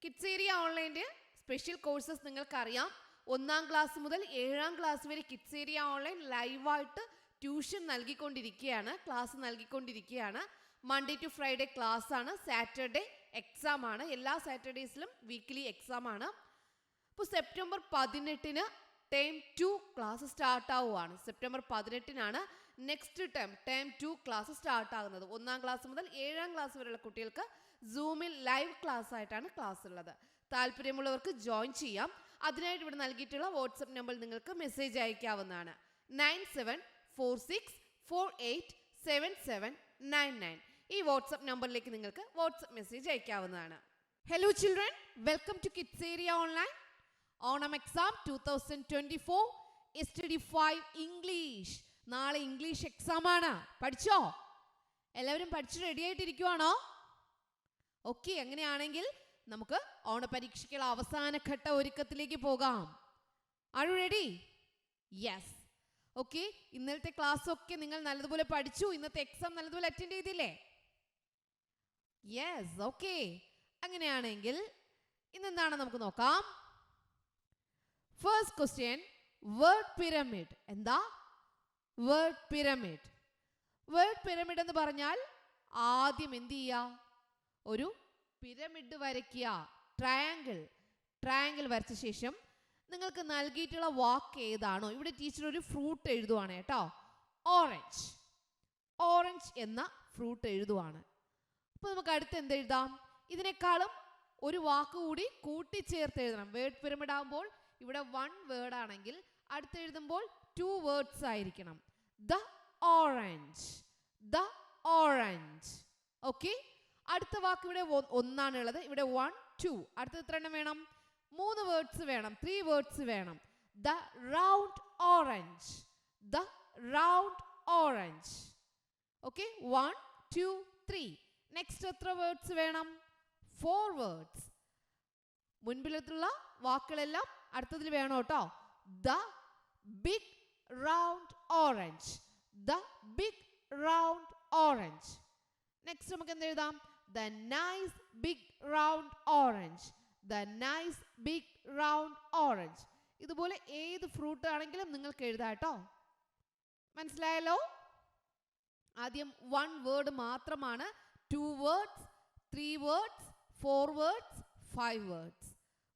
Kids area ഓൺലൈൻ്റെ special courses നിങ്ങൾക്കറിയാം. 1ാം ക്ലാസ് മുതൽ 7ാം ക്ലാസ് വരെ കിഡ്സ് ഏരിയ ഓൺലൈൻ ലൈവായിട്ട് ട്യൂഷൻ നൽകിക്കൊണ്ടിരിക്കുകയാണ്, ക്ലാസ് നൽകിക്കൊണ്ടിരിക്കുകയാണ്. മൺഡേ ടു ഫ്രൈഡേ ക്ലാസ് ആണ്, സാറ്റർഡേ എക്സാം ആണ്. എല്ലാ സാറ്റർഡേയ്സിലും വീക്ക്ലി എക്സാം ആണ്. അപ്പോൾ സെപ്റ്റംബർ 18-ന് ടേം 2 ക്ലാസ് സ്റ്റാർട്ട് ആവുകയാണ്. സെപ്റ്റംബർ 18-നാണ് നെക്സ്റ്റ് ടേം 2 ക്ലാസ് സ്റ്റാർട്ട് ആകുന്നത്. 1ാം ക്ലാസ് മുതൽ 7ാം ക്ലാസ് വരെയുള്ള കുട്ടികൾക്ക് സൂമിൽ ലൈവ് ക്ലാസ് ആയിട്ടാണ് ക്ലാസ് ഉള്ളത്. താല്പര്യമുള്ളവർക്ക് ജോയിൻ ചെയ്യാം. അതിനായിട്ട് ഇവിടെ നൽകിയിട്ടുള്ള വാട്സപ്പ് നമ്പർ നിങ്ങൾക്ക് മെസ്സേജ് അയക്കാവുന്നതാണ്. 9746487799. ഈ വാട്സപ്പ് നമ്പറിലേക്ക് നിങ്ങൾക്ക് വാട്സപ്പ് മെസ്സേജ് അയക്കാവുന്നതാണ്. Hello children, welcome to kids area online. Onam exam 2024 STD 5 English. നാളെ ഇംഗ്ലീഷ് എക്സാം ആണ്. പഠിച്ചോ? എല്ലാവരും പഠിച്ച് റെഡി ആയിട്ടിരിക്കുവാണോ? ഓക്കെ, അങ്ങനെയാണെങ്കിൽ നമുക്ക് ഓണപരീക്ഷയ്ക്കുള്ള അവസാന ഘട്ട ഒരുക്കത്തിലേക്ക് പോകാം. Are you ready? Yes. Okay, ഇന്നലത്തെ ക്ലാസ് ഒക്കെ നിങ്ങൾ നല്ലതുപോലെ പഠിച്ചു. ഇന്നത്തെ എക്സാം നല്ലതുപോലെ അറ്റൻഡ് ചെയ്തില്ലേ? യെസ്. ഓക്കെ, അങ്ങനെയാണെങ്കിൽ ഇന്നെന്താണ് നമുക്ക് നോക്കാം. First question, word pyramid. എന്താ വേർഡ് പിരമിഡ്? വേർഡ് പിരമിഡ് എന്ന് പറഞ്ഞാൽ ആദ്യം എന്ത് ചെയ്യുക? ഒരു പിരമിഡ് വരയ്ക്കുക. ട്രയാങ്കിൾ വരച്ച ശേഷം നിങ്ങൾക്ക് നൽകിയിട്ടുള്ള വാക്ക് ഏതാണോ, ഇവിടെ ടീച്ചർ ഒരു ഫ്രൂട്ട് എഴുതുവാണ് കേട്ടോ. ഓറഞ്ച് എന്ന ഫ്രൂട്ട് എഴുതുവാണ്. അപ്പോൾ നമുക്ക് അടുത്ത് എന്തെഴുതാം? ഇതിനേക്കാളും ഒരു വാക്ക് കൂടി കൂട്ടിച്ചേർത്ത് എഴുതണം. വേർഡ് പിരമിഡ് ആകുമ്പോൾ ഇവിടെ 1 വേർഡ് ആണെങ്കിൽ അടുത്ത് എഴുതുമ്പോൾ 2 വേർഡ്സ് ആയിരിക്കണം. The orange. ഓക്കെ, അടുത്ത വാക്ക് ഇവിടെ 1 ആണുള്ളത്. ഇവിടെ 1 2. അടുത്ത എത്ര എണ്ണം വേണം? 3 വേർഡ്സ് വേണം, 3 വേർഡ്സ് വേണം. The round orange. Okay, 1 2 3. Next എത്ര വേർഡ്സ് വേണം? 4 വേർഡ്സ്. മുൻപിലുള്ള വാക്കുകളെല്ലാം അടുത്തതിൽ വേണം കേട്ടോ. The big round orange. Next നമുക്ക് എന്ത് എഴുതാം? The nice big round orange. ഇതുപോലെ ഏത് ഫ്രൂട്ട് ആണെങ്കിലും നിങ്ങൾക്ക് എഴുതാം കേട്ടോ. മനസ്സിലായല്ലോ? ആദ്യം 1 വേർഡ് മാത്രമാണ്. 2 വേർഡ്സ്, 3 വേർഡ്സ്, 4 വേർഡ്സ്, 5 വേർഡ്സ്.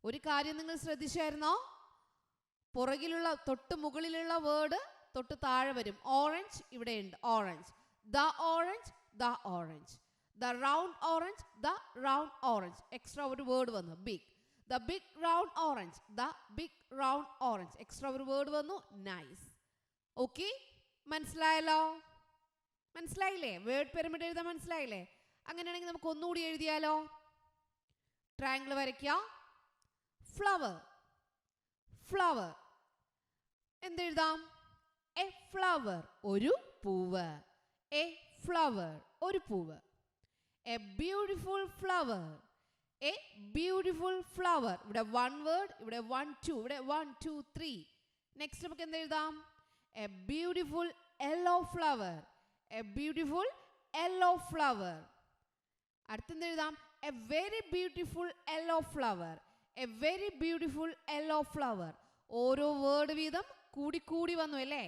ഒരു കാര്യം നിങ്ങൾ ശ്രദ്ധിച്ചായിരുന്നോ? പുറകിലുള്ള തൊട്ട് മുകളിലുള്ള വേർഡ് തൊട്ട് താഴെ വരും. ഓറഞ്ച് ഇവിടെ ഉണ്ട്. Orange. The orange. The round orange. Extra ഒരു വേർഡ് വന്നു. Big. The big round orange. Extra ഒരു വേർഡ് വന്നു. നൈസ്. ഓക്കെ, മനസ്സിലായില്ലേ? വേർഡ് പിരമിഡ് എഴുതാൻ മനസ്സിലായില്ലേ? അങ്ങനെയാണെങ്കിൽ നമുക്ക് ഒന്നുകൂടി എഴുതിയാലോ? ട്രയാങ്കിൾ വരയ്ക്കുക. ഫ്ലവർ. എന്തെഴുതാം? എ ഫ്ലവർ, ഒരു പൂവ്. എ ഫ്ലവർ, ഒരു പൂവ്. A beautiful flower. ഇവിടെ 1 വേർഡ്, ഇവിടെ 1 2, ഇവിടെ 1 2 3. നെക്സ്റ്റ് നമുക്ക് എന്ത് എഴുതാം? A beautiful yellow flower. അടുത്തെന്ത് എഴുതാം? A very beautiful yellow flower. ഓരോ വേർഡ് വീതം കൂടി വന്നു അല്ലേ?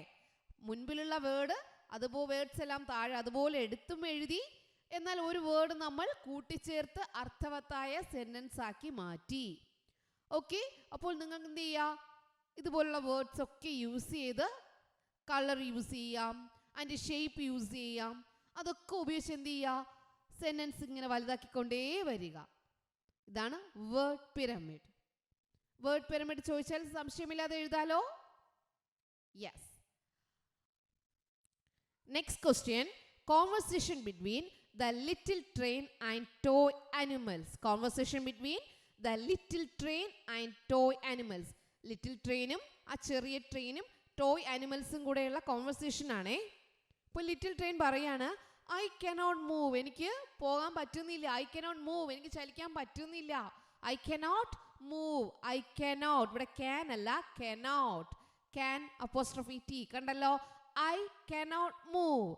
മുൻപിലുള്ള വേർഡ് അതുപോലെ വേർഡ്സ് എല്ലാം താഴെ അതുപോലെ എടുത്തും എഴുതി. എന്നാൽ ഒരു വേർഡ് നമ്മൾ കൂട്ടിച്ചേർത്ത് അർത്ഥവത്തായ സെന്റൻസ് ആക്കി മാറ്റി. ഓക്കെ, അപ്പോൾ നിങ്ങൾക്ക് എന്ത് ചെയ്യാം? ഇതുപോലുള്ള വേർഡ്സ് ഒക്കെ യൂസ് ചെയ്ത് കളർ യൂസ് ചെയ്യാം, അതിൻ്റെ ഷേപ്പ് യൂസ് ചെയ്യാം. അതൊക്കെ ഉപയോഗിച്ച് എന്ത് ചെയ്യുക? സെന്റൻസ് ഇങ്ങനെ വലുതാക്കിക്കൊണ്ടേ വരിക. ഇതാണ് വേർഡ് പിരമിഡ്. വേർഡ് പിരമിഡ് ചോദിച്ചാൽ സംശയമില്ലാതെ എഴുതാലോ? Yes. Next question, conversation between the little train and toy animals. Little ട്രെയിനും ആ ചെറിയ ട്രെയിനും ടോയ് ആനിമൽസും കൂടെയുള്ള കോൺവെർസേഷൻ ആണേ. ഇപ്പോൾ ലിറ്റിൽ ട്രെയിൻ പറയാണ്, ഐ കനോട്ട് മൂവ്. എനിക്ക് പോകാൻ പറ്റുന്നില്ല. എനിക്ക് ചലിക്കാൻ പറ്റുന്നില്ല. I cannot move. ഇവിടെ ക്യാൻ അല്ല, കനോട്ട്. ക്യാൻ അപ്പോസ്ട്രോഫി ടി കണ്ടല്ലോ. I cannot move.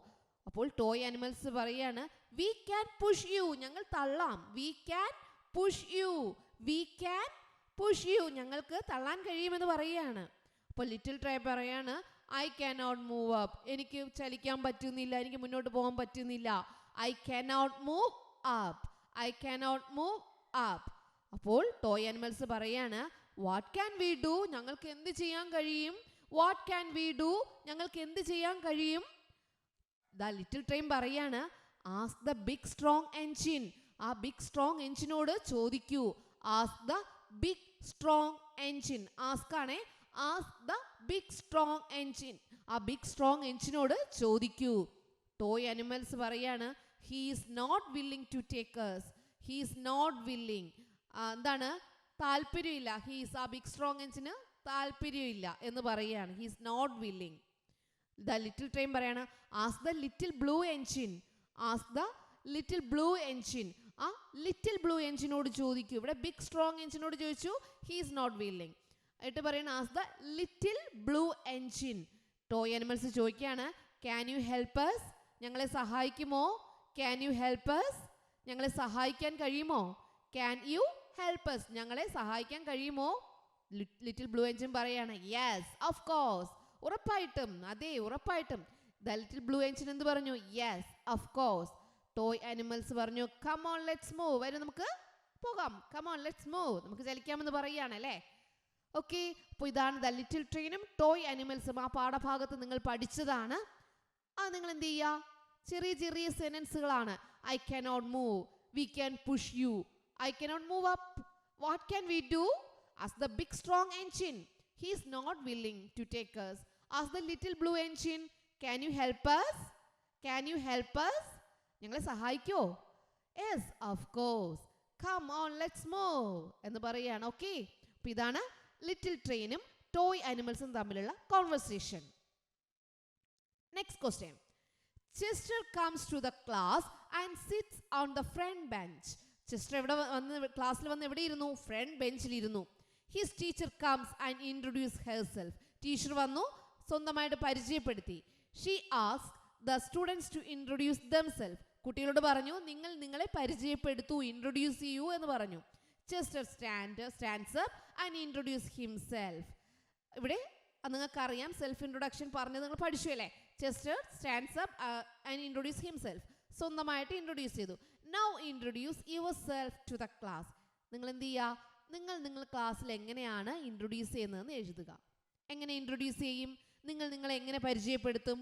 അപ്പോൾ ടോയ് ആനിമൽസ് പറയാണ്, വി ക്യാൻ പുഷ് യു. ഞങ്ങൾ തള്ളാം. We can push you. We can push you, ഞങ്ങൾക്ക് തള്ളാൻ കഴിയുമെന്ന് പറയുകയാണ്. അപ്പോൾ ലിറ്റിൽ ട്രൈ പറയാണ് ഐ കാനോട്ട് മൂവ് അപ്പ്, എനിക്ക് ചലിക്കാൻ പറ്റുന്നില്ല, എനിക്ക് മുന്നോട്ട് പോകാൻ പറ്റുന്നില്ല. I cannot move up, I cannot move up. അപ്പോൾ ടോയ് ആനിമൽസ് പറയാണ് വാട്ട് ക്യാൻ വി ഡു, ഞങ്ങൾക്ക് എന്ത് ചെയ്യാൻ കഴിയും? വാട്ട് ക്യാൻ വി ഡു, ഞങ്ങൾക്ക് എന്ത് ചെയ്യാൻ കഴിയും? ദ ലിറ്റിൽ ട്രെയിൻ പറയാണ് ask the big strong engine, ആ ബിഗ് സ്ട്രോങ് എൻജിനോട് ചോദിക്കൂ. Ask the big strong engine, ask ആണേ, ask the big strong engine, ആ ബിഗ് സ്ട്രോങ് എൻജിനോട് ചോദിക്കൂ. ടോയ് ആനിമൽസ് പറയാണ് he is not willing to take us, he is not willing, എന്താണ് താല്പര്യമില്ല, ഹി ഈസ്, ആ ബിഗ് സ്ട്രോങ് എൻജിന് താല്പര്യമില്ല എന്ന് പറയുകയാണ്. He is not willing. The little train പറയാണ് ask the little blue engine, ask the little blue engine, ആ little blue എൻജിനോട് ചോദിക്കൂ. ഇവിടെ ബിഗ് സ്ട്രോങ് എൻജിനോട് ചോദിച്ചു, ഹി ഈസ് നോട്ട് വില്ലിംഗ്. ആയിട്ട് പറയണം ask the little blue engine. Toy animals ചോദിക്കുകയാണ് can you help us, ഞങ്ങളെ സഹായിക്കുമോ? ക്യാൻ യു ഹെൽപ്പ് us, ഞങ്ങളെ സഹായിക്കാൻ കഴിയുമോ? ക്യാൻ യു ഹെൽപ്പ് us, ഞങ്ങളെ സഹായിക്കാൻ കഴിയുമോ? ലിറ്റിൽ ബ്ലൂ എൻജിൻ പറയാണ് യെസ് ഓഫ് കോഴ്സ്, ഉറപ്പായിട്ടും, അതെ ഉറപ്പായിട്ടും. ദ ലിറ്റിൽ ബ്ലൂ എൻജിൻ എന്ത് പറഞ്ഞു? Yes of course. Toy animals പറഞ്ഞു കം ഓൺ ലെറ്റ്സ് മൂവ്, വരും നമുക്ക് പോകാം, കം ഓൺ ലെറ്റ്സ് മൂവ്, നമുക്ക് ചലിക്കാമെന്ന് പറയുകയാണ് അല്ലേ. ഓക്കെ, അപ്പോൾ ഇതാണ് ദ ലിറ്റിൽ ട്രെയിനും ടോയ് ആനിമൽസും. ആ പാഠഭാഗത്ത് നിങ്ങൾ പഠിച്ചതാണ്. അത് നിങ്ങൾ എന്ത് ചെയ്യുക? ചെറിയ ചെറിയ സെന്റൻസുകളാണ്. I cannot move, we can push you, I cannot move up, what can we do? Ask the big strong engine, he is not willing to take us. Ask the little blue engine, can you help us, can you help us, ഞങ്ങളെ സഹായിക്കോ? Yes of course, come on let's move എന്ന് പറയുകയാണ്. Okay, അപ്പോൾ ഇതാണ് little ട്രെയിനും toy ആനിമൽസും തമ്മിലുള്ള conversation. Next question. Chester comes to the class and sits on the front bench. Chester എവിടെ വന്ന്, ക്ലാസ്സിൽ വന്ന് എവിടെ ഇരുന്നു? ഫ്രണ്ട് ബെഞ്ചിലിരുന്നു. His teacher comes and introduce herself. Teacher വന്നു, സ്വന്തമായിട്ട് പരിചയപ്പെടുത്തി. She ask the students to introduce themselves. കുട്ടികളോട് പറഞ്ഞു നിങ്ങൾ നിങ്ങളെ പരിചയപ്പെടുത്തൂ, ഇൻട്രൊഡ്യൂസ് ചെയ്യൂ എന്ന് പറഞ്ഞു. Chester stands up and introduce himself. ഇവിടെ നിങ്ങൾക്കറിയാം സെൽഫ് ഇൻട്രൊഡക്ഷൻ പറഞ്ഞത് നിങ്ങൾ പഠിച്ചു അല്ലേ. Chester stands up and introduce himself, സ്വന്തമായിട്ട് ഇൻട്രൊഡ്യൂസ് ചെയ്തു. Now introduce yourself to the class. നിങ്ങൾ എന്ത് ചെയ്യുക? നിങ്ങൾ ക്ലാസ്സിൽ എങ്ങനെയാണ് ഇൻട്രൊഡ്യൂസ് ചെയ്യുന്നതെന്ന് എഴുതുക. എങ്ങനെ ഇൻട്രൊഡ്യൂസ് ചെയ്യും? നിങ്ങൾ നിങ്ങളെ എങ്ങനെ പരിചയപ്പെടുത്തും?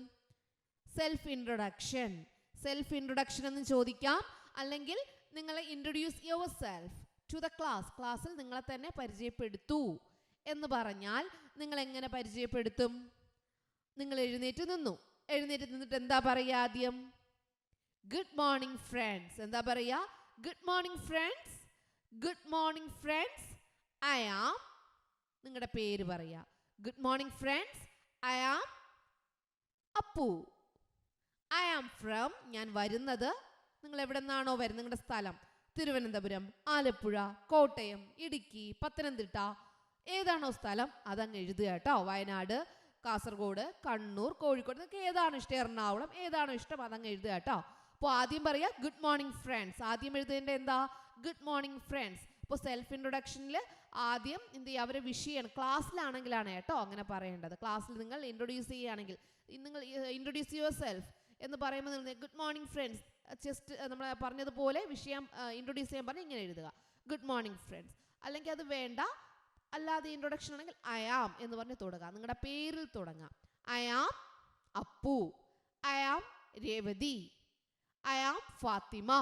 Self introduction. സെൽഫ് ഇൻട്രൊഡക്ഷൻ എന്ന് ചോദിക്കാം. അല്ലെങ്കിൽ നിങ്ങളെ introduce yourself to the class, ക്ലാസ്സിൽ നിങ്ങളെ തന്നെ പരിചയപ്പെടുത്തൂ എന്ന് പറഞ്ഞാൽ നിങ്ങൾ എങ്ങനെ പരിചയപ്പെടുത്തും? നിങ്ങൾ എഴുന്നേറ്റ് നിന്നു. എഴുന്നേറ്റ് നിന്നിട്ട് എന്താ പറയുക? ആദ്യം ഗുഡ് മോർണിംഗ് ഫ്രണ്ട്സ്. എന്താ പറയുക? Good morning friends, good morning friends. I am, നിങ്ങളുടെ പേര് പറയുക. Good morning friends, I am Appu. I am from, ഞാൻ വരുന്നത്, നിങ്ങൾ എവിടെ നിന്നാണോ വരുന്നത്, നിങ്ങളുടെ സ്ഥലം തിരുവനന്തപുരം, ആലപ്പുഴ, കോട്ടയം, ഇടുക്കി, പത്തനംതിട്ട, ഏതാണോ സ്ഥലം അതങ്ങ് എഴുതുക കേട്ടോ. വയനാട്, കാസർഗോഡ്, കണ്ണൂർ, കോഴിക്കോട്, നിങ്ങൾക്ക് ഏതാണോ ഇഷ്ടം, എറണാകുളം, ഏതാണോ ഇഷ്ടം അതങ്ങ് എഴുതുക കേട്ടോ. അപ്പോൾ ആദ്യം പറയുക ഗുഡ് മോർണിംഗ് ഫ്രണ്ട്സ്. ആദ്യം എഴുതേണ്ടത് എന്താ? Good morning friends. ഇപ്പോൾ സെൽഫ് ഇൻട്രൊഡക്ഷനിൽ ആദ്യം എന്ത് ചെയ്യുക? അവരെ വിഷ് ചെയ്യണം. ക്ലാസ്സിലാണെങ്കിലാണ് കേട്ടോ അങ്ങനെ പറയേണ്ടത്. ക്ലാസ്സിൽ നിങ്ങൾ ഇൻട്രൊഡ്യൂസ് ചെയ്യുകയാണെങ്കിൽ നിങ്ങൾ ഇൻട്രൊഡ്യൂസ് യുവർ സെൽഫ് എന്ന് പറയുമ്പോൾ നിങ്ങൾ ഗുഡ് മോർണിംഗ് ഫ്രണ്ട്സ്, ജസ്റ്റ് നമ്മൾ പറഞ്ഞതുപോലെ വിഷയം ഇൻട്രൊഡ്യൂസ് ചെയ്യാൻ പറഞ്ഞാൽ ഇങ്ങനെ എഴുതുക ഗുഡ് മോർണിംഗ് ഫ്രണ്ട്സ്. അല്ലെങ്കിൽ അത് വേണ്ട, അല്ലാതെ ഇൻട്രൊഡക്ഷൻ ആണെങ്കിൽ ഐ ആം എന്ന് പറഞ്ഞ് തുടങ്ങാം. നിങ്ങളുടെ പേരിൽ തുടങ്ങാം. I am Appu, I am Revathi, I am Fathima.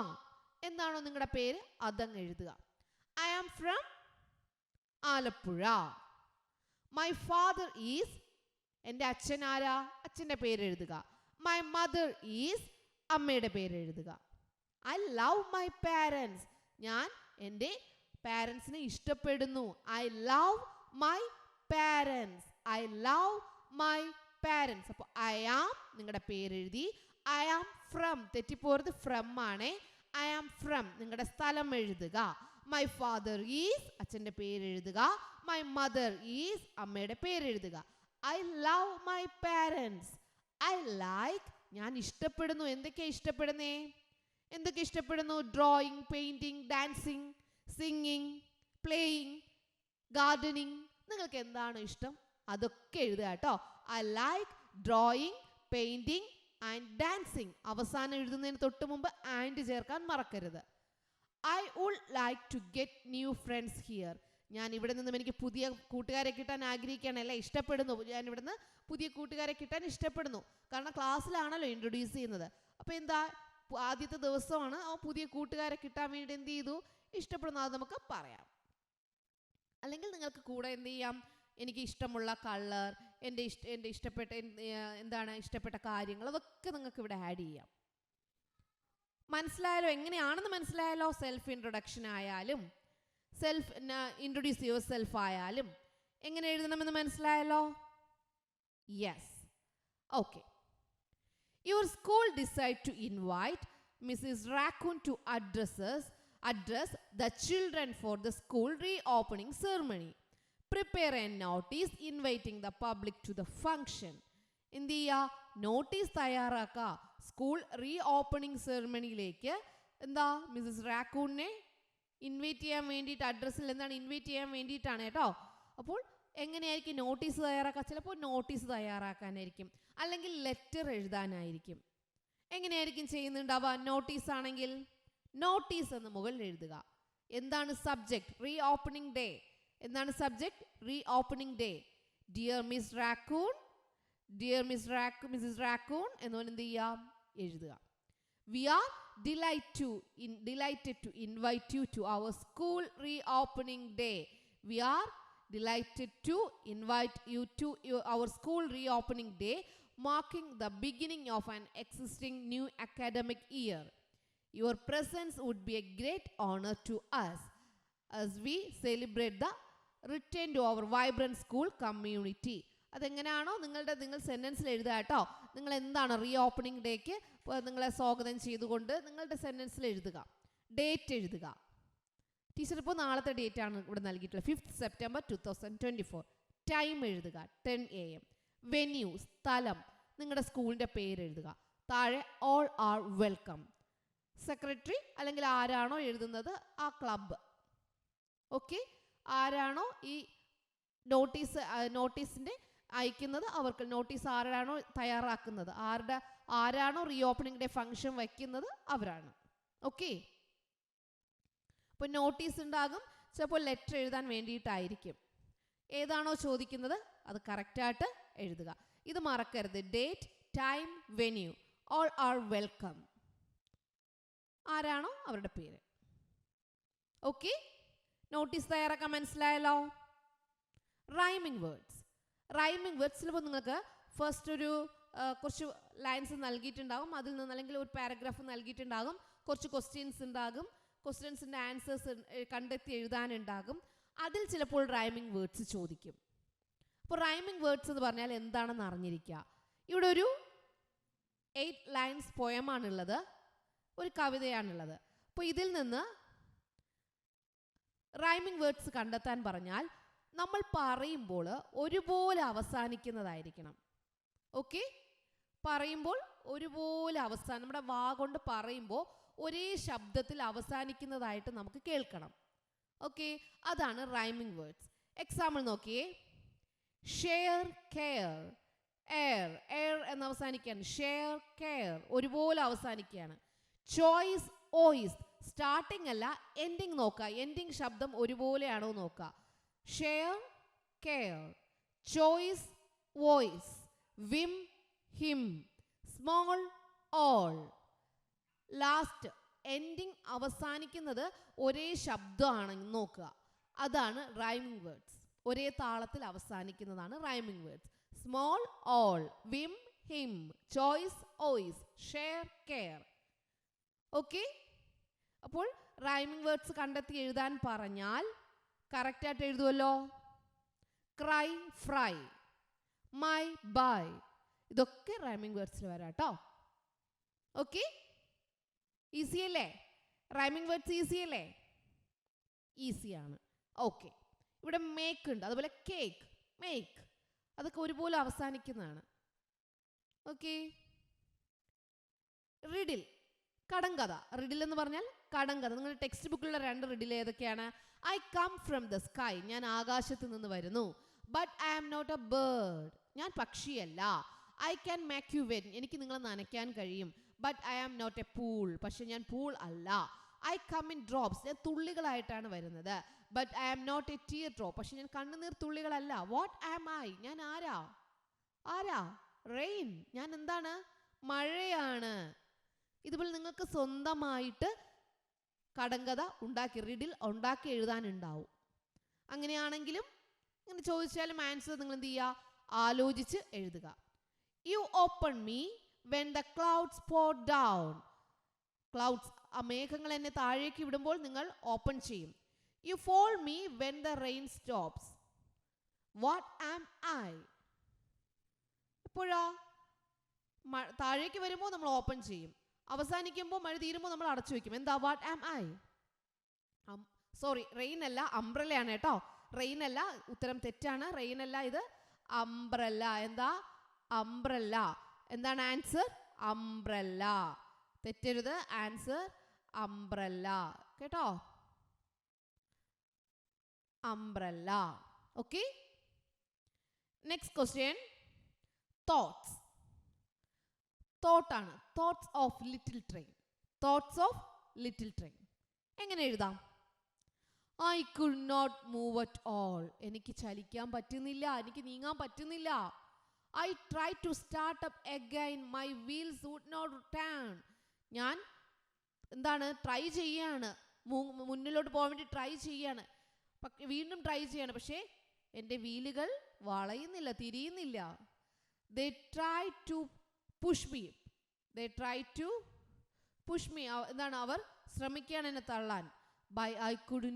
എന്താണോ നിങ്ങളുടെ പേര് അതങ്ങ് എഴുതുക. I am from Alappuzha. My father is, എൻ്റെ അച്ഛൻ ആരാ? അച്ഛൻ്റെ പേര് എഴുതുക. മൈ മദർ ഈസ്, അമ്മയുടെ പേര് എഴുതുക. ഐ ലവ് മൈ പാരൻസ്, ഞാൻ എൻ്റെ പാരൻസിനെ ഇഷ്ടപ്പെടുന്നു. I love my parents, I love my parents. അപ്പോൾ ഐ ആം നിങ്ങളുടെ പേരെഴുതി. ഐ ആം ഫ്രം, തെറ്റിപ്പോരുത്, ഫ്രം ആണേ. ഐ ആം ഫ്രം നിങ്ങളുടെ സ്ഥലം എഴുതുക. മൈ ഫാദർ ഈസ്, അച്ഛൻ്റെ പേരെഴുതുക. മൈ മദർ ഈസ്, അമ്മയുടെ പേരെഴുതുക. I love my parents, I like, ഞാൻ ഇഷ്ടപ്പെടുന്നു. എന്തൊക്കെയാണ് ഇഷ്ടപ്പെടുന്നേ? എന്തൊക്കെ ഇഷ്ടപ്പെടുന്നു? Drawing, painting, dancing, singing, playing, gardening, നിങ്ങൾക്ക് എന്താണ് ഇഷ്ടം അതൊക്കെ എഴുതുക കേട്ടോ. I like drawing, painting and dancing. അവസാനം എഴുതുന്നതിന് തൊട്ട് മുമ്പ് ആൻഡ് ചേർക്കാൻ മറക്കരുത്. I would like to get new friends here. ഞാൻ ഇവിടെ നിന്നും എനിക്ക് പുതിയ കൂട്ടുകാരെ കിട്ടാൻ ആഗ്രഹിക്കുകയാണ്, അല്ല ഇഷ്ടപ്പെടുന്നു. ഞാൻ ഇവിടുന്ന് പുതിയ കൂട്ടുകാരെ കിട്ടാൻ ഇഷ്ടപ്പെടുന്നു. കാരണം ക്ലാസ്സിലാണല്ലോ ഇൻട്രൊഡ്യൂസ് ചെയ്യുന്നത്. അപ്പോൾ എന്താ, ആദ്യത്തെ ദിവസമാണ്, ആ പുതിയ കൂട്ടുകാരെ കിട്ടാൻ വേണ്ടി എന്ത് ചെയ്തു, ഇഷ്ടപ്പെടുന്നു. അത് നമുക്ക് പറയാം. അല്ലെങ്കിൽ നിങ്ങൾക്ക് കൂടെ എന്ത് ചെയ്യാം, എനിക്ക് ഇഷ്ടമുള്ള കളർ, എൻ്റെ ഇഷ്ടപ്പെട്ട എന്താണ് ഇഷ്ടപ്പെട്ട കാര്യങ്ങൾ, അതൊക്കെ നിങ്ങൾക്ക് ഇവിടെ ആഡ് ചെയ്യാം. മനസ്സിലായാലോ? എങ്ങനെയാണെന്ന് മനസ്സിലായാലോ? സെൽഫ് ഇൻട്രൊഡക്ഷൻ ആയാലും സെൽഫ് ഇൻട്രൊഡ്യൂസ് യുവർ സെൽഫ് ആയാലും എങ്ങനെ എഴുതണമെന്ന് മനസ്സിലായല്ലോ? Yes, okay. Your school decide to invite Mrs Raccoon to address the children for the school reopening ceremony. Prepare a notice inviting the public to the function. എന്ത് ചെയ്യുക, notice തയ്യാറാക്കുക. School re opening സെറിമണിയിലേക്ക് എന്താ, Mrs റാക്കൂണിനെ invite ചെയ്യാൻ വേണ്ടിയിട്ട്, അഡ്രസ്സിൽ എന്താണ് invite ചെയ്യാൻ വേണ്ടിയിട്ടാണ് കേട്ടോ. അപ്പോൾ എങ്ങനെയായിരിക്കും നോട്ടീസ് തയ്യാറാക്കുക? ചിലപ്പോൾ നോട്ടീസ് തയ്യാറാക്കാനായിരിക്കും, അല്ലെങ്കിൽ ലെറ്റർ എഴുതാനായിരിക്കും. എങ്ങനെയായിരിക്കും ചെയ്യുന്നുണ്ടാവുക? നോട്ടീസ് ആണെങ്കിൽ നോട്ടീസ് എന്ന് മുകളിൽ എഴുതുക. എന്താണ് സബ്ജക്റ്റ്? Reopening day. എന്താണ് subject? Reopening day. Dear miss raccoon, dear Mrs raccoon എന്നുകൊണ്ട് എന്ത് ചെയ്യാം, എഴുതുക. We are delighted to invite you to our school reopening day. We are delighted to invite you to our school reopening day, marking the beginning of an existing new academic year. Your presence would be a great honor to us as we celebrate the return to our vibrant school community. അതെങ്ങനെയാണോ നിങ്ങൾ സെൻറ്റൻസിൽ എഴുതുക കേട്ടോ. നിങ്ങൾ എന്താണ് re opening ഡേക്ക് നിങ്ങളെ സ്വാഗതം ചെയ്തുകൊണ്ട് നിങ്ങളുടെ സെൻറ്റൻസിൽ എഴുതുക. ഡേറ്റ് എഴുതുക. ടീച്ചർ ഇപ്പോൾ നാളത്തെ ഡേറ്റ് ആണ് ഇവിടെ നൽകിയിട്ടുള്ളത്, 5th September 2024. ടൈം എഴുതുക 10 AM. വെന്യൂ, സ്ഥലം, നിങ്ങളുടെ സ്കൂളിൻ്റെ പേര് എഴുതുക. താഴെ ഓൾ ആർ വെൽക്കം. സെക്രട്ടറി അല്ലെങ്കിൽ ആരാണോ എഴുതുന്നത് ആ ക്ലബ്ബ്. ഓക്കെ, ആരാണോ ഈ നോട്ടീസിൻ്റെ അയക്കുന്നത്, അവർക്ക് നോട്ടീസ് ആരാണോ തയ്യാറാക്കുന്നത്, ആരാണോ റീ ഓപ്പണിംഗ് ഡേ ഫംഗ്ഷൻ വയ്ക്കുന്നത് അവരാണ്. ഓക്കെ, അപ്പോൾ നോട്ടീസ് ഉണ്ടാകും, ചിലപ്പോൾ ലെറ്റർ എഴുതാൻ വേണ്ടിയിട്ടായിരിക്കും. ഏതാണോ ചോദിക്കുന്നത് അത് കറക്റ്റായിട്ട് എഴുതുക. ഇത് മറക്കരുത്. Date, time, venue, all are welcome. ആരാണോ അവരുടെ പേര്. ഓക്കെ, നോട്ടീസ് തയ്യാറാക്കാൻ മനസ്സിലായല്ലോ? Rhyming words. റൈമിംഗ് വേർഡ്സ് ചിലപ്പോൾ നിങ്ങൾക്ക് ഫസ്റ്റ് ഒരു കുറച്ച് ലൈൻസ് നൽകിയിട്ടുണ്ടാകും, അതിൽ നിന്ന് അല്ലെങ്കിൽ ഒരു പാരഗ്രാഫ് നൽകിയിട്ടുണ്ടാകും, കുറച്ച് ക്വസ്റ്റ്യൻസ് ഉണ്ടാകും, ക്വസ്റ്റ്യൻസിൻ്റെ ആൻസേഴ്സ് കണ്ടെത്തി എഴുതാനുണ്ടാകും. അതിൽ ചിലപ്പോൾ റൈമിംഗ് വേർഡ്സ് ചോദിക്കും. അപ്പോൾ റൈമിംഗ് വേർഡ്സ് എന്ന് പറഞ്ഞാൽ എന്താണെന്ന് അറിഞ്ഞിരിക്കുക. ഇവിടെ ഒരു 8 ലൈൻസ് പോയമാണുള്ളത്, ഒരു കവിതയാണുള്ളത്. അപ്പോൾ ഇതിൽ നിന്ന് റൈമിംഗ് വേർഡ്സ് കണ്ടെത്താൻ പറഞ്ഞാൽ നമ്മൾ പറയുമ്പോൾ ഒരുപോലെ അവസാനിക്കുന്നതായിരിക്കണം. ഓക്കെ, പറയുമ്പോൾ ഒരുപോലെ നമ്മുടെ വാ കൊണ്ട് പറയുമ്പോൾ ഒരേ ശബ്ദത്തിൽ അവസാനിക്കുന്നതായിട്ട് നമുക്ക് കേൾക്കണം. ഓക്കെ, അതാണ് റൈമിംഗ് വേർഡ്സ്. എക്സാമ്പിൾ നോക്കിയേ. ഷെയർ, കെയർ, എയർ, എയർ എന്ന് അവസാനിക്കുകയാണ്. ഷെയർ, കെയർ ഒരുപോലെ അവസാനിക്കുകയാണ്. ചോയ്സ്, ഓയിസ്, സ്റ്റാർട്ടിംഗ് അല്ല എൻഡിങ് നോക്കുക, എൻഡിങ് ശബ്ദം ഒരുപോലെയാണോ നോക്കുക. Share, care, choice, voice, whim, him, small, all. Last ending അവസാനിക്കുന്നത് ഒരേ ശബ്ദമാണെന്ന് നോക്കുക. അതാണ് റൈമിംഗ് വേർഡ്സ്. ഒരേ താളത്തിൽ അവസാനിക്കുന്നതാണ് rhyming words. Small, all, whim, him, choice, voice, share, care. Okay, അപ്പോൾ റൈമിംഗ് വേർഡ്സ് കണ്ടെത്തി എഴുതാൻ പറഞ്ഞാൽ കറക്റ്റായിട്ട് എഴുതുമല്ലോ. ക്രൈ, ഫ്രൈ, മൈ, ബൈ, ഇതൊക്കെ റൈമിംഗ് വേർഡ്സിൽ വരാം കേട്ടോ. ഓക്കെ, ഈസി അല്ലേ? റൈമിംഗ് വേർഡ്സ് ഈസി അല്ലേ? ഈസിയാണ്. ഓക്കെ, ഇവിടെ മേക്ക് ഉണ്ട്, അതുപോലെ കേക്ക്, മേക്ക്, അതൊക്കെ ഒരുപോലെ അവസാനിക്കുന്നതാണ്. ഓക്കെ, റിഡിൽ, കടങ്കഥ. റിഡിൽ എന്ന് പറഞ്ഞാൽ കടങ്കഥ. നിങ്ങളുടെ ടെക്സ്റ്റ് ബുക്കിലുള്ള 2 റിഡിൽ ഏതൊക്കെയാണ്? I come from the sky, ഞാൻ ആകാശത്ത് നിന്ന് വരുന്നു. But I am not a bird, ഞാൻ പക്ഷിയല്ല. I can make you wet, എനിക്ക് നിങ്ങളെ നനയ്ക്കാൻ കഴിയും. But I am not a pool, പക്ഷെ ഞാൻ പൂൾ അല്ല. ഐ കം ഇൻ ഡ്രോപ്സ്, ഞാൻ തുള്ളികളായിട്ടാണ് വരുന്നത്. But I am not a tear drop, പക്ഷെ ഞാൻ കണ്ണുനീർ തുള്ളികളല്ല. വാട്ട് ആം ഐ, ഞാൻ ആരാ? റെയിൻ, ഞാൻ എന്താണ്? മഴയാണ്. ഇതുപോലെ നിങ്ങൾക്ക് സ്വന്തമായിട്ട് കടങ്കഥ ഉണ്ടാക്കി, റിഡിൽ ഉണ്ടാക്കി എഴുതാനുണ്ടാവും. അങ്ങനെയാണെങ്കിലും ഇങ്ങനെ ചോദിച്ചാലും ആൻസർ നിങ്ങൾ എന്ത് ചെയ്യുക? ആലോചിച്ച് എഴുതുക. You open me when the clouds pour down. Clouds, ആ മേഘങ്ങൾ എന്നെ താഴേക്ക് വിടുമ്പോൾ നിങ്ങൾ ഓപ്പൺ ചെയ്യും. You fall me when the rain stops. What am I? എപ്പോഴാ? താഴേക്ക് വരുമ്പോൾ നമ്മൾ ഓപ്പൺ ചെയ്യും, അവസാനിക്കുമ്പോൾ മഴ തീരുമ്പോൾ നമ്മൾ അടച്ചു വെക്കും. എന്താ? What am I? Sorry, rain അല്ല, അംബ്രല്ലയാണ് കേട്ടോ. റെയിൻ അല്ല, ഉത്തരം തെറ്റാണ്. റെയിൻ അല്ല, ഇത് അംബ്രല്ല. എന്താ? അംബ്രല്ല. എന്താണ് ആൻസർ? അംബ്രല്ല. തെറ്റരുത്, ആൻസർ അംബ്രല്ല കേട്ടോ. Umbrella. Okay, next question. Thoughts. തോട്ടാണ്. Thoughts of little train. Thoughts of little train എങ്ങനെ എഴുതാം? I could not move at all, എനിക്ക് ചലിക്കാൻ പറ്റുന്നില്ല, എനിക്ക് നീങ്ങാൻ പറ്റുന്നില്ല. I try to start up again, my wheels would not turn. ഞാൻ എന്താണ്? ട്രൈ ചെയ്യാണ്, മുന്നിലോട്ട് പോകാൻ വേണ്ടി ട്രൈ ചെയ്യാണ്, വീണ്ടും ട്രൈ ചെയ്യാണ്, പക്ഷേ എൻ്റെ വീലുകൾ വളയുന്നില്ല, തിരിയുന്നില്ല. They try to push me. They try to push me. എന്താണ്? അവർ ശ്രമിക്കുകയാണ് എന്നെ തള്ളാൻ. I could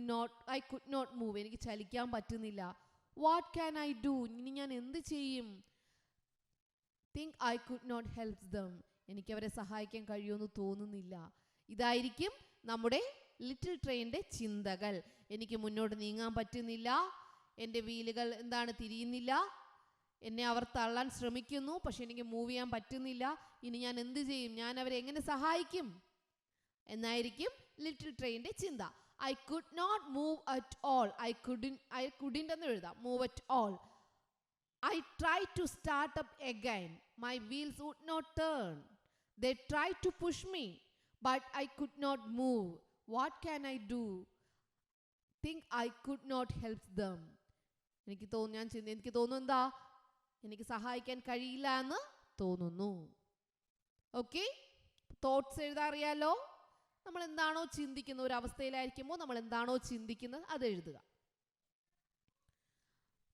not move. എനിക്ക് ചലിക്കാൻ പറ്റുന്നില്ല. What can I do? ഇനി ഞാൻ എന്ത് ചെയ്യും? Think I could not help them. എനിക്ക് അവരെ സഹായിക്കാൻ കഴിയുമെന്ന് തോന്നുന്നില്ല. ഇതായിരിക്കും നമ്മുടെ ലിറ്റിൽ ട്രെയിനിന്റെ ചിന്തകൾ. എനിക്ക് മുന്നോട്ട് നീങ്ങാൻ പറ്റുന്നില്ല, എൻ്റെ വീലുകൾ എന്താണ്? തിരിയുന്നില്ല, എന്നെ അവർ തള്ളാൻ ശ്രമിക്കുന്നു, പക്ഷെ എനിക്ക് മൂവ് ചെയ്യാൻ പറ്റുന്നില്ല. ഇനി ഞാൻ എന്ത് ചെയ്യും? ഞാൻ അവരെ എങ്ങനെ സഹായിക്കും എന്നായിരിക്കും ലിറ്റിൽ ട്രെയിനിന്റെ ചിന്ത. I could not move at all. I couldn't എന്ന് എഴുതാം. Move at all. I try to start up again, my wheels would not turn. They try to push me, but I could not move. What can I do? Think I could not help them. എനിക്ക് തോന്നുന്നു എന്താ? എനിക്ക് സഹായിക്കാൻ കഴിയില്ല എന്ന് തോന്നുന്നു. Okay, thoughts എഴുതാറിയാലോ. നമ്മൾ എന്താണോ ചിന്തിക്കുന്നത്, ഒരു അവസ്ഥയിലായിരിക്കുമ്പോൾ നമ്മൾ എന്താണോ ചിന്തിക്കുന്നത് അത് എഴുതുക.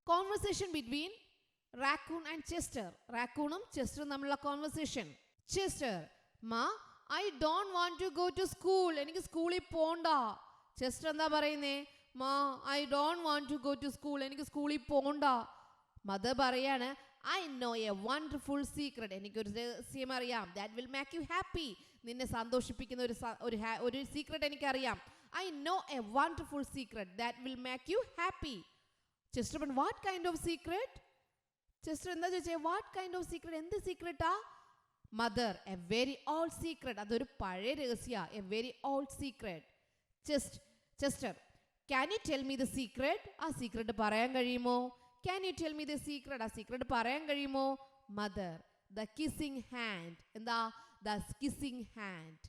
Conversation between raccoon and Chester. റാക്കൂണും ചെസ്റ്ററും തമ്മിലുള്ള conversation. Chester, ma I don't want to go to school. എനിക്ക് സ്കൂളിൽ പോണ്ട. ചെസ്റ്റർ എന്താ പറയുന്നേ? Ma I don't want to go to school. എനിക്ക് സ്കൂളിൽ പോണ്ട. മദർ പറയാണ്, I know a wonderful secret. എനിക്കൊരു രഹസ്യം അറിയാം. That will make you happy. നിന്നെ സന്തോഷിപ്പിക്കുന്ന ഒരു സീക്രട്ട് എനിക്കറിയാം. I know a wonderful secret that will make you happy. Chester പറഞ്ഞു, what kind of secret? Chester എന്താ ചോദിച്ചേ? What kind of secret? എന്ത് സീക്രട്ടാ? Mother, a very old secret. അതൊരു പഴയ രഹസ്യ. A very old secret. Chester, can you tell me the secret? ആ secret പറയാൻ കഴിയുമോ? Can you tell me the secret? ആ സീക്രട്ട് പറയാൻ കഴിയുമോ? Mother, the kissing hand. എന്താ? The kissing hand.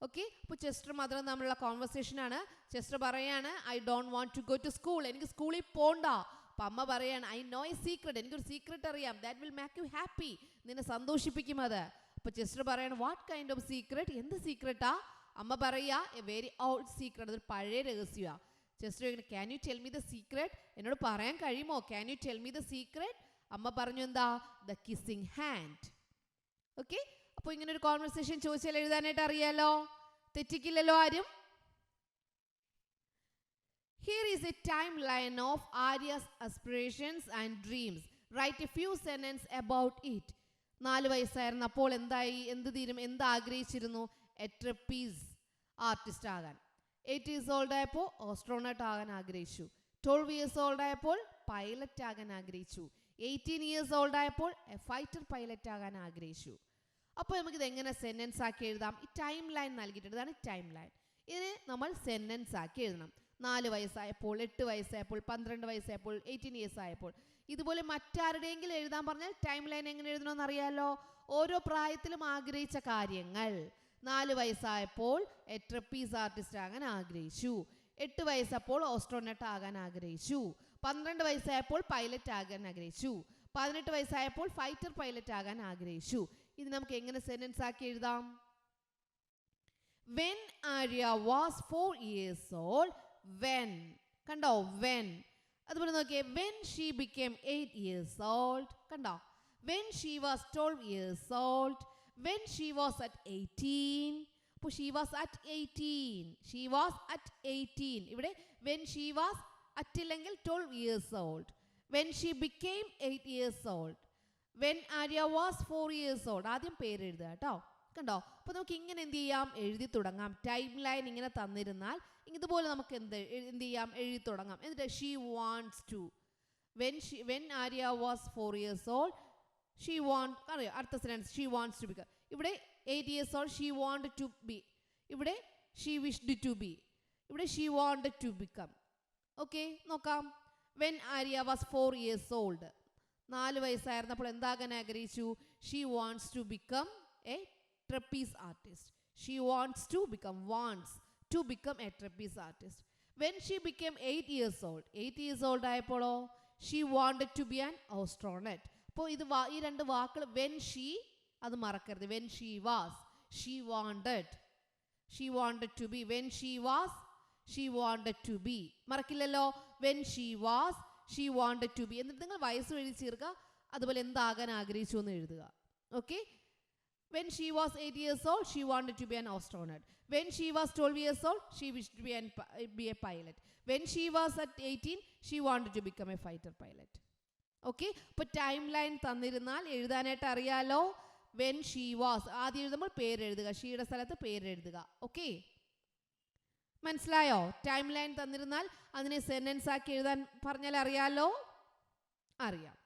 ഓക്കെ, അപ്പോൾ ചെസ്റ്റർ മദറും തമ്മിലുള്ള കോൺവെർസേഷൻ ആണ്. ചെസ്റ്റർ പറയാണ്, I don't want to go to school. എനിക്ക് സ്കൂളിൽ പോണ്ട. അപ്പം അമ്മ പറയാണ്, ഐ നോ എ സീക്രട്ട്. എനിക്കൊരു സീക്രട്ട് അറിയാം. That will make you happy. നിന്നെ സന്തോഷിപ്പിക്കും അത്. അപ്പോൾ ചെസ്റ്റർ പറയാണ്, വാട്ട് കൈൻഡ് ഓഫ് സീക്രട്ട്? എന്ത് സീക്രട്ടാ? അമ്മ പറയുക, എ വെരി ഓൾഡ് സീക്രട്ട്. അതൊരു പഴയ രഹസ്യമാണ്. Chester, can you tell me the secret? എന്നോട് പറയാൻ കഴിയുമോ? Can you tell me the secret? അമ്മ പറഞ്ഞു, എന്താ? The kissing hand. ഓക്കെ, അപ്പോൾ ഇങ്ങനെ ഒരു കോൺവെർസേഷൻ ചോദിച്ചാൽ എഴുതാനായിട്ട് അറിയാലോ, തെറ്റിക്കില്ലല്ലോ ആരും. Here is a timeline of Arya's aspirations and dreams. Write a few sentences about it. 4 വയസ്സായിരുന്നപ്പോൾ എന്ത് ആഗ്രഹിച്ചിരുന്നു? എ ട്രപ്പീസ് ആർട്ടിസ്റ്റ് ആകാൻ. 8 years old ആയപ്പോൾ ഓസ്ട്രോണട്ട് ആകാൻ ആഗ്രഹിച്ചു. 12 years old ആയപ്പോൾ പൈലറ്റ് ആകാൻ ആഗ്രഹിച്ചു. 18 years old ആയപ്പോൾ എ ഫൈറ്റർ പൈലറ്റ് ആകാൻ ആഗ്രഹിച്ചു. അപ്പോൾ നമുക്കിത് എങ്ങനെ സെൻറ്റൻസ് ആക്കി എഴുതാം? ഈ ടൈം ലൈൻ നൽകിയിട്ടുണ്ട്, ഇതാണ് ടൈം ലൈൻ. ഇതിനെ നമ്മൾ സെൻറ്റൻസ് ആക്കി എഴുതണം. 4 വയസ്സായപ്പോൾ, 8 വയസ്സായപ്പോൾ, 12 വയസ്സായപ്പോൾ, 18 ഇയേഴ്സ് ആയപ്പോൾ. ഇതുപോലെ മറ്റാരുടെയെങ്കിലും എഴുതാൻ പറഞ്ഞാൽ ടൈം ലൈൻ എങ്ങനെ എഴുതണമെന്ന് അറിയാലോ. ഓരോ പ്രായത്തിലും ആഗ്രഹിച്ച കാര്യങ്ങൾ. 4 വയസ്സായപ്പോൾ ട്രപ്പീസ് ആർട്ടിസ്റ്റ് ആകാൻ ആഗ്രഹിച്ചു. 8 വയസ്സപ്പോൾ ഓസ്ട്രോനട്ട് ആകാൻ ആഗ്രഹിച്ചു. 12 വയസ്സായപ്പോൾ പൈലറ്റ് ആകാൻ ആഗ്രഹിച്ചു. 18 വയസ്സായപ്പോൾ ഫൈറ്റർ പൈലറ്റ് ആകാൻ ആഗ്രഹിച്ചു. ഇത് നമുക്ക് എങ്ങനെ സെന്റൻസ് ആക്കി എഴുതാം? When Arya was 4 years old, when, കണ്ടോ, when. അതുപോലെ നോക്കിയേ, when she became 8 years old, കണ്ടോ, when she was 12 years old, when she was at 18. അപ്പോൾ she was at 18, she was at 18. ഇവിടെ when she was at ഇല്ലെങ്കിൽ 12 years old. When she became 8 years old, when Arya was 4 years old. ആദ്യം പേര് എഴുതുക കേട്ടോ, കണ്ടോ. അപ്പോൾ നമുക്ക് ഇങ്ങനെ എന്ത് ചെയ്യാം, എഴുതി തുടങ്ങാം. ടൈം ലൈൻ ഇങ്ങനെ തന്നിരുന്നാൽ ഇതുപോലെ നമുക്ക് എന്ത് ചെയ്യാം, എഴുതി തുടങ്ങാം. എന്നിട്ട് she wants to, when Arya was 4 years old, she അറിയാം, അടുത്ത sentence she wants to become. ഇവിടെ 8 years old she wanted to be. ഇവിടെ she wished to be. ഇവിടെ she wanted to become. Okay, നോക്കാം. when Arya was 4 years old, 4 വയസ്സായിരുന്നപ്പോൾ എന്താകാൻ ആഗ്രഹിച്ചു? she wants to become a trapeze artist. she wants to become a trapeze artist. when she became 8 years old, 8 years old ആയപ്പോഴോ she wanted to be an astronaut. അപ്പോൾ ഇത് ഈ രണ്ട് വാക്കുകൾ when she, അത് മറക്കരുത്. when she was, she wanted to be. when she was, she wanted to be. മറക്കില്ലല്ലോ. when she was, she wanted to be. എന്നിട്ട് നിങ്ങൾ വയസ്സ് എഴുതി ചേർക്കുക, അതുപോലെ എന്താകാൻ ആഗ്രഹിച്ചു എന്ന് എഴുതുക. Okay. when she was 8 years old, she wanted to be an astronaut. when she was 12 years old, she wished to be a pilot. when she was at 18, she wanted to become a fighter pilot. Okay. അപ്പോൾ time line തന്നിരുന്നാൽ എഴുതാനായിട്ട് അറിയാലോ. when she was, ആദ്യം എഴുതുമ്പോൾ പേര് എഴുതുക, ഷീയുടെ സ്ഥലത്ത് പേര് എഴുതുക. ഓക്കെ, മനസ്സിലായോ? ടൈം ലൈൻ തന്നിരുന്നാൽ അതിനെ സെന്റൻസ് ആക്കി എഴുതാൻ പറഞ്ഞാൽ അറിയാലോ. അറിയാം.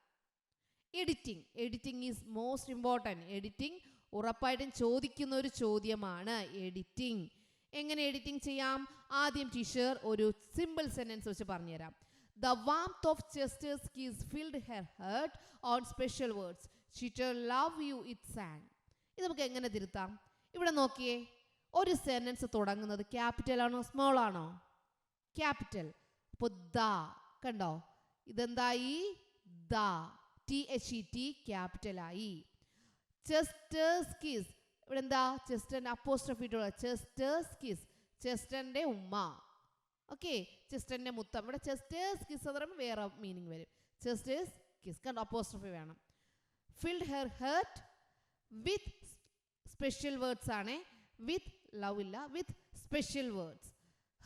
Editing is most important. Editing ഉറപ്പായിട്ടും ചോദിക്കുന്ന ഒരു ചോദ്യമാണ്. എഡിറ്റിംഗ് എങ്ങനെ എഡിറ്റിംഗ് ചെയ്യാം? ആദ്യം ടീച്ചർ ഒരു സിമ്പിൾ സെന്റൻസ് വെച്ച് പറഞ്ഞുതരാം. The warmth of Chester's kiss filled her heart on special words. Cheater, love you, it sang. ഇത് നമുക്ക് എങ്ങനെ തിരുത്താം? ഇവിടെ നോക്കിയേ, ഒരു സെന്റൻസ് തുടങ്ങുന്നത് ക്യാപിറ്റൽ ആണോ സ്മോൾ ആണോ? ക്യാപിറ്റൽ. അപ്പോൾ ദ, കണ്ടോ, ഇതെന്തായി? ദ, THET ക്യാപിറ്റൽ ആയി. ചെസ്റ്റേഴ്സ് കിസ്, ഇവിടെ എന്താ? ചെസ്റ്ററിന്റെ അപ്പോസ്ട്രോഫി ഇട്ടുള്ള ചെസ്റ്റേഴ്സ് കിസ്, ചെസ്റ്ററിന്റെ ഉമ്മ. ഓക്കെ, ചെസ്റ്ററിന്റെ മുത്തം. ഇവിടെ ചെസ്റ്റേഴ്സ് കിസ് എന്ന് പറയുമ്പോൾ വേറെ മീനിങ് വരും. ചെസ്റ്റേഴ്സ് കിസ്, കണ്ടോ, അപ്പോസ്ട്രോഫി വേണം. filled her heart with special words ആണ്. with love ഇല്ല, with special words.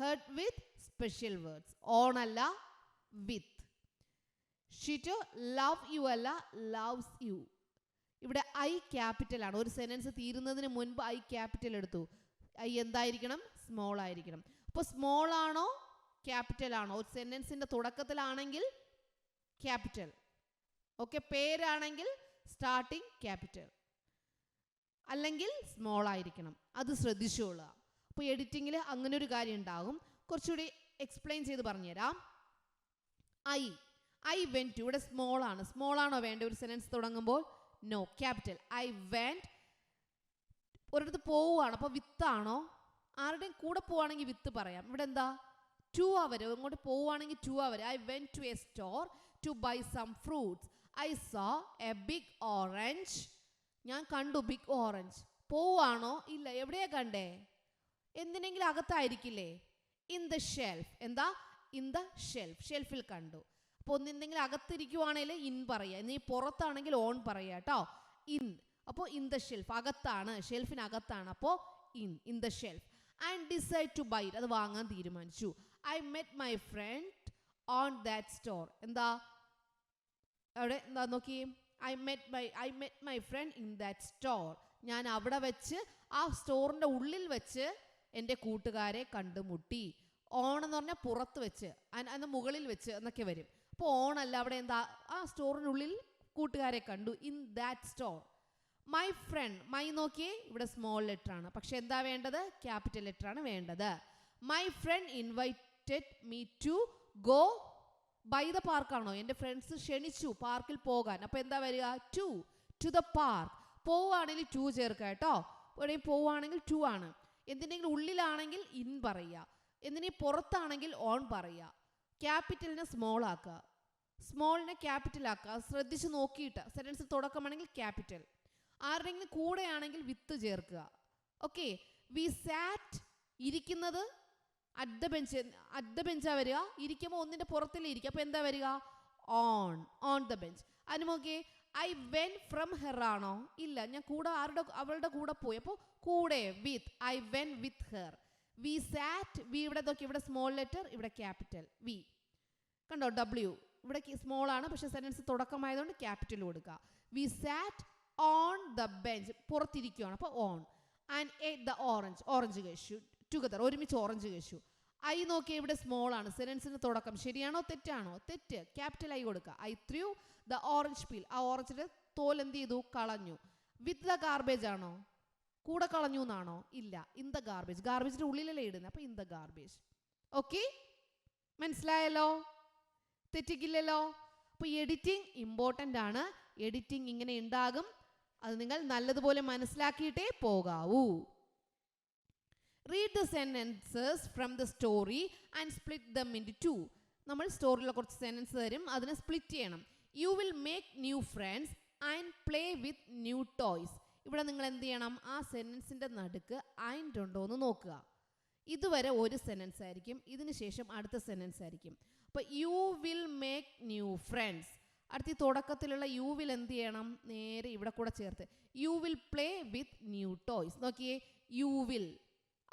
heart with special words. on അല്ല, with. she to love you അല്ല, loves you. ഇവിടെ ഐ ക്യാപിറ്റൽ ആണ്. ഒരു സെന്റൻസ് തീരുന്നതിന് മുൻപ് ഐ ക്യാപിറ്റൽ എടുത്തു. ഐ എന്തായിരിക്കണം? സ്മോൾ ആയിരിക്കണം. അപ്പോൾ സ്മോൾ ആണോ ക്യാപിറ്റൽ ആണോ? ഒരു സെന്റൻസിന്റെ തുടക്കത്തിലാണെങ്കിൽ ക്യാപിറ്റൽ. ഓക്കെ, പേരാണെങ്കിൽ സ്റ്റാർട്ടിങ് ക്യാപിറ്റൽ, അല്ലെങ്കിൽ സ്മോൾ ആയിരിക്കണം. അത് ശ്രദ്ധിച്ചോളുക. അപ്പോൾ എഡിറ്റിങ്ങിൽ അങ്ങനെ ഒരു കാര്യം ഉണ്ടാകും. കുറച്ചുകൂടി എക്സ്പ്ലെയിൻ ചെയ്ത് പറഞ്ഞുതരാം. ഐ വെന്റ് ടു, ഇവിടെ സ്മോൾ ആണ്. സ്മോൾ ആണോ വേണ്ട ഒരു സെന്റൻസ് തുടങ്ങുമ്പോൾ? No, capital. ഐ വെന്റ്, ഒരിടത്ത് പോവുകയാണ്, അപ്പോൾ വിത്താണോ? ആരുടെയും കൂടെ പോവുകയാണെങ്കിൽ വിത്ത് പറയാം. ഇവിടെ എന്താ? ടു അവർ, ഇങ്ങോട്ട് പോവുകയാണെങ്കിൽ ടു അവർ. I went to a store to buy some fruits. I saw a big orange. ഞാൻ കണ്ടു ബിഗ് ഓറഞ്ച്. പോവാണോ? ഇല്ല. എവിടെയാ കണ്ടേ? എന്തിനെങ്കിലും അകത്തായിരിക്കില്ലേ? In the shelf. എന്താ? ഇൻ ദ ഷെൽഫ്, ഷെൽഫിൽ കണ്ടു. അപ്പോൾ എന്തെങ്കിലും അകത്തിരിക്കുവാണെങ്കിൽ ഇൻ പറയുക, ഇനി പുറത്താണെങ്കിൽ ഓൺ പറയുക കേട്ടോ. ഇൻ, അപ്പോൾ ഇൻ ദ ഷെൽഫ്, അകത്താണ്, ഷെൽഫിനകത്താണ്. അപ്പോൾ in the shelf. And decide to buy, അത് വാങ്ങാൻ തീരുമാനിച്ചു. I met my friend on that store. എന്താ അവിടെ? എന്താ നോക്കി? I met my friend in that store. ഞാൻ അവിടെ വെച്ച്, ആ സ്റ്റോറിൻ്റെ ഉള്ളിൽ വെച്ച് എൻ്റെ കൂട്ടുകാരെ കണ്ടുമുട്ടി. ഓൺ എന്ന് പറഞ്ഞാൽ പുറത്ത് വെച്ച്, അതിന് മുകളിൽ വെച്ച് എന്നൊക്കെ വരും. അപ്പോൾ ഓൺ അല്ല, അവിടെ എന്താ? ആ സ്റ്റോറിനുള്ളിൽ കൂട്ടുകാരെ കണ്ടു. In that store. My friend, my നോക്കിയേ ഇവിടെ സ്മോൾ ലെറ്റർ ആണ്, പക്ഷെ എന്താ വേണ്ടത്? ക്യാപിറ്റൽ ലെറ്റർ ആണ് വേണ്ടത്. My friend invited me to go by the park ആണോ? എൻ്റെ ഫ്രണ്ട്സ് ക്ഷണിച്ചു പാർക്കിൽ പോകാൻ. അപ്പോൾ എന്താ വരിക? To the park. പോവുകയാണെങ്കിൽ ടു ചേർക്കുക കേട്ടോ. എവിടെയും പോവുകയാണെങ്കിൽ ടു ആണ്. എന്തിനെങ്കിലും ഉള്ളിലാണെങ്കിൽ ഇൻ പറയുക, എന്തിനേയും പുറത്താണെങ്കിൽ ഓൺ പറയുക. ക്യാപിറ്റലിനെ സ്മോൾ ആക്കുക, സ്മോളിനെ ക്യാപിറ്റൽ ആക്കുക. ശ്രദ്ധിച്ച് നോക്കിയിട്ട് സെൻറ്റൻസ് തുടക്കമാണെങ്കിൽ ക്യാപിറ്റൽ, ആരുടെയെങ്കിലും കൂടെയാണെങ്കിൽ വിത്ത് ചേർക്കുക. ഓക്കെ. വി സാറ്റ്, ഇരിക്കുന്നത് അറ്റ് ദ ബെഞ്ചാ വരിക. ഇരിക്കുമ്പോൾ ഒന്നിൻ്റെ പുറത്തല്ലേ ഇരിക്കുക, അപ്പോൾ എന്താ വരിക? On the bench. അതിന് നോക്കിയേ, ഐ വെൻ ഫ്രം ഹെർ ആണോ? ഇല്ല, ഞാൻ കൂടെ അവളുടെ കൂടെ പോയി, അപ്പോൾ കൂടെ with, I went with her. We sat, we ഇവിടെ നോക്കി, ഇവിടെ സ്മോൾ ലെറ്റർ, ഇവിടെ ക്യാപിറ്റൽ വി. കണ്ടോ? ഡബ്ല്യു ഇവിടെ സ്മോൾ ആണ്, പക്ഷെ സെൻറ്റൻസ് തുടക്കമായതുകൊണ്ട് ക്യാപിറ്റൽ കൊടുക്കുക. We sat on the bench, പുറത്തിരിക്കുകയാണ്, അപ്പോൾ on. And ate the orange കഴിച്ചു. ടുഗദർ, ഒരുമിച്ച് ഓറഞ്ച് കഴിച്ചു. ഐ നോക്കിയാൽ ഇവിടെ സ്മോൾ ആണ്, സെൻറ്റൻസിന് തുടക്കം. ശരിയാണോ തെറ്റാണോ? തെറ്റ്. ക്യാപിറ്റൽ ഐ കൊടുക്കുക. I threw the orange peel, ആ ഓറഞ്ചിൻ്റെ തോൽ എന്ത് ചെയ്തു? കളഞ്ഞു. വിത്ത് ദ ഗാർബേജ് ആണോ? കൂടെ കളഞ്ഞു എന്നാണോ? ഇല്ല, ഇൻ ദ ഗാർബേജ്. ഗാർബേജിൻ്റെ ഉള്ളിലല്ലേ ഇടുന്നത്, അപ്പോൾ ഇൻ ദ ഗാർബേജ്. ഓക്കെ, മനസ്സിലായല്ലോ? തെറ്റിക്കില്ലല്ലോ? അപ്പോൾ എഡിറ്റിംഗ് ഇമ്പോർട്ടൻ്റ് ആണ്. എഡിറ്റിംഗ് ഇങ്ങനെ ഉണ്ടാകും, അത് നിങ്ങൾ നല്ലതുപോലെ മനസ്സിലാക്കിയിട്ടേ പോകാവൂ. Read the sentences from the story and split them into two. നമ്മൾ സ്റ്റോറിയിലെ കുറച്ച് സെൻറ്റൻസ് തരും, അതിനെ സ്പ്ലിറ്റ് ചെയ്യണം. You will make new friends and play with new toys. ഇവിടെ നിങ്ങൾ എന്ത് ചെയ്യണം? ആ സെൻറ്റൻസിൻ്റെ നടുക്ക് ആൻഡ് ഉണ്ടോ എന്ന് നോക്കുക. ഇതുവരെ ഒരു സെൻറ്റൻസ് ആയിരിക്കും, ഇതിന് ശേഷം അടുത്ത സെൻറ്റൻസ് ആയിരിക്കും. അപ്പോൾ U will make new friends, അടുത്ത തുടക്കത്തിലുള്ള യു വിൽ എന്ത് ചെയ്യണം? നേരെ ഇവിടെ കൂടെ ചേർത്ത് you will play with new toys. നോക്കിയേ, യു വിൽ,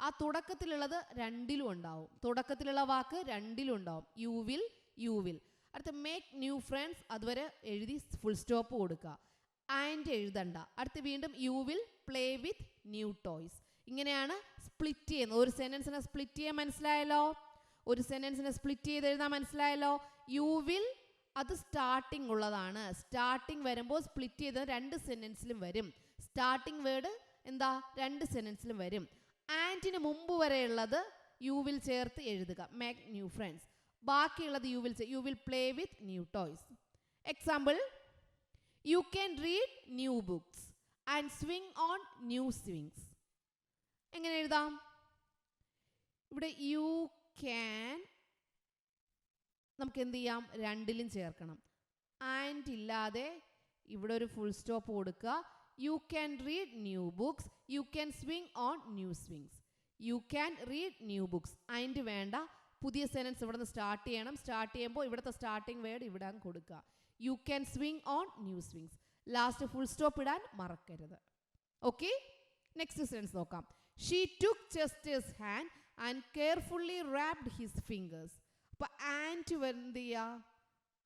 ആ തുടക്കത്തിലുള്ളത് രണ്ടിലും ഉണ്ടാവും, തുടക്കത്തിലുള്ള വാക്ക് രണ്ടിലും ഉണ്ടാവും. You will. അടുത്ത മേക്ക് ന്യൂ ഫ്രണ്ട്സ്, അതുവരെ എഴുതി ഫുൾ സ്റ്റോപ്പ് കൊടുക്കുക, ആൻഡ് എഴുതണ്ട. അടുത്ത് വീണ്ടും you will play with new toys. ഇങ്ങനെയാണ് സ്പ്ലിറ്റ് ചെയ്യുന്നത്. ഒരു സെൻറ്റൻസിനെ സ്പ്ലിറ്റ് ചെയ്യാൻ മനസ്സിലായല്ലോ? ഒരു സെൻറ്റൻസിനെ സ്പ്ലിറ്റ് ചെയ്ത് എഴുതാൻ മനസ്സിലായല്ലോ? യു വിൽ, അത് സ്റ്റാർട്ടിംഗ് ഉള്ളതാണ്. സ്റ്റാർട്ടിംഗ് വരുമ്പോൾ സ്പ്ലിറ്റ് ചെയ്ത് രണ്ട് സെൻറ്റൻസിലും വരും. സ്റ്റാർട്ടിംഗ് വേർഡ് എന്താ? രണ്ട് സെൻറ്റൻസിലും വരും. ആൻഡിന് മുമ്പ് വരെയുള്ളത് യു വിൽ ചേർത്ത് എഴുതുക, മേക്ക് ന്യൂ ഫ്രണ്ട്സ്. ബാക്കിയുള്ളത് you will play with new toys. Example, you can read new books and swing on new swings. എങ്ങനെ എഴുതാം? ഇവിടെ യു ക്യാൻ നമുക്ക് എന്ത് ചെയ്യാം? രണ്ടിലും ചേർക്കണം. ആൻഡ് ഇല്ലാതെ ഇവിടെ ഒരു ഫുൾ സ്റ്റോപ്പ് കൊടുക്കുക. You can read new books, you can swing on new swings. You can read new books, and വേണ്ട. പുതിയ സെൻറ്റൻസ് ഇവിടെ നിന്ന് സ്റ്റാർട്ട് ചെയ്യണം. സ്റ്റാർട്ട് ചെയ്യുമ്പോൾ ഇവിടുത്തെ സ്റ്റാർട്ടിംഗ് വേർഡ് ഇവിടെ കൊടുക്കുക. You can swing on new swings. Last full stop ഇടാൻ മറക്കരുത്. ഓക്കെ, നെക്സ്റ്റ് സെൻറ്റൻസ് നോക്കാം. She took Chester's hand and carefully wrapped his fingers. അപ്പോൾ ആൻഡ് എന്ത് ചെയ്യുക?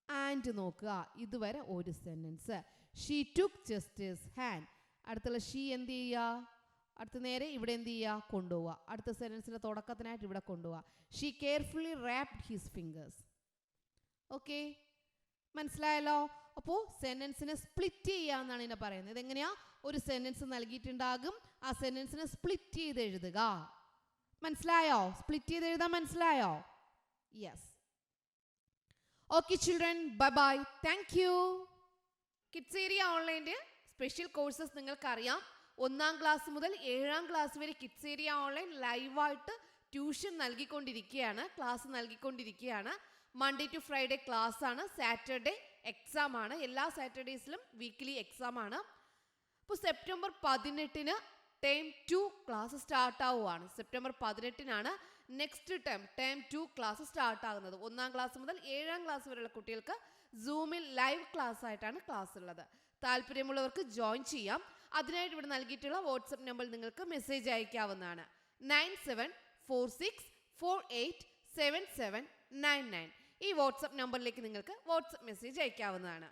ആൻഡ് നോക്കുക. ഇതുവരെ ഒരു sentence. She took Chester's hand. അടുത്തുള്ള ഷീ എന്ത് ചെയ്യുക? അടുത്ത നേരെ ഇവിടെ എന്ത് ചെയ്യുക? കൊണ്ടുപോവുക. അടുത്ത സെൻറ്റൻസിൻ്റെ തുടക്കത്തിനായിട്ട് ഇവിടെ കൊണ്ടുപോവുക. She carefully wrapped his fingers. Okay, മനസ്സിലായല്ലോ? അപ്പോൾ സെൻറ്റൻസിനെ സ്പ്ലിറ്റ് ചെയ്യുക എന്നാണ് ഇതിനെ പറയുന്നത്. ഇതെങ്ങനെയാ? ഒരു സെൻറ്റൻസ് നൽകിയിട്ടുണ്ടാകും, ആ സെൻറ്റൻസിനെ സ്പ്ലിറ്റ് ചെയ്ത് എഴുതുക. മനസ്സിലായോ? സ്പ്ലിറ്റ് ചെയ്ത് എഴുതാൻ മനസ്സിലായോ? Yes. Okay children, bye bye, thank you. Kids area ഓൺലൈൻ്റെ സ്പെഷ്യൽ കോഴ്സസ് നിങ്ങൾക്കറിയാം. 1-ാം ക്ലാസ് മുതൽ 7-ാം ക്ലാസ് വരെ കിഡ്സ് ഏരിയ ഓൺലൈൻ ലൈവായിട്ട് ട്യൂഷൻ നൽകിക്കൊണ്ടിരിക്കുകയാണ്, ക്ലാസ് നൽകിക്കൊണ്ടിരിക്കുകയാണ്. മൺഡേ ടു ഫ്രൈഡേ ക്ലാസ് ആണ്, സാറ്റർഡേ എക്സാം ആണ്. എല്ലാ സാറ്റർഡേയ്സിലും വീക്ക്ലി എക്സാം ആണ്. അപ്പോൾ സെപ്റ്റംബർ 18-ന് ടേം 2 ക്ലാസ് സ്റ്റാർട്ട് ആവുകയാണ്. സെപ്റ്റംബർ 18-നാണ് നെക്സ്റ്റ് ടേം 2 ക്ലാസ് സ്റ്റാർട്ട് ആകുന്നത്. 1-ാം ക്ലാസ് മുതൽ 7-ാം ക്ലാസ് വരെയുള്ള കുട്ടികൾക്ക് സൂമിൽ ലൈവ് ക്ലാസ് ആയിട്ടാണ് ക്ലാസ് ഉള്ളത്. താല്പര്യമുള്ളവർക്ക് ജോയിൻ ചെയ്യാം. അതിനായിട്ട് ഇവിടെ നൽകിയിട്ടുള്ള വാട്സപ്പ് നമ്പറിൽ നിങ്ങൾക്ക് മെസ്സേജ് അയക്കാവുന്നതാണ്. 9746487799. ഈ വാട്സപ്പ് നമ്പറിലേക്ക് നിങ്ങൾക്ക് വാട്സപ്പ് മെസ്സേജ് അയക്കാവുന്നതാണ്.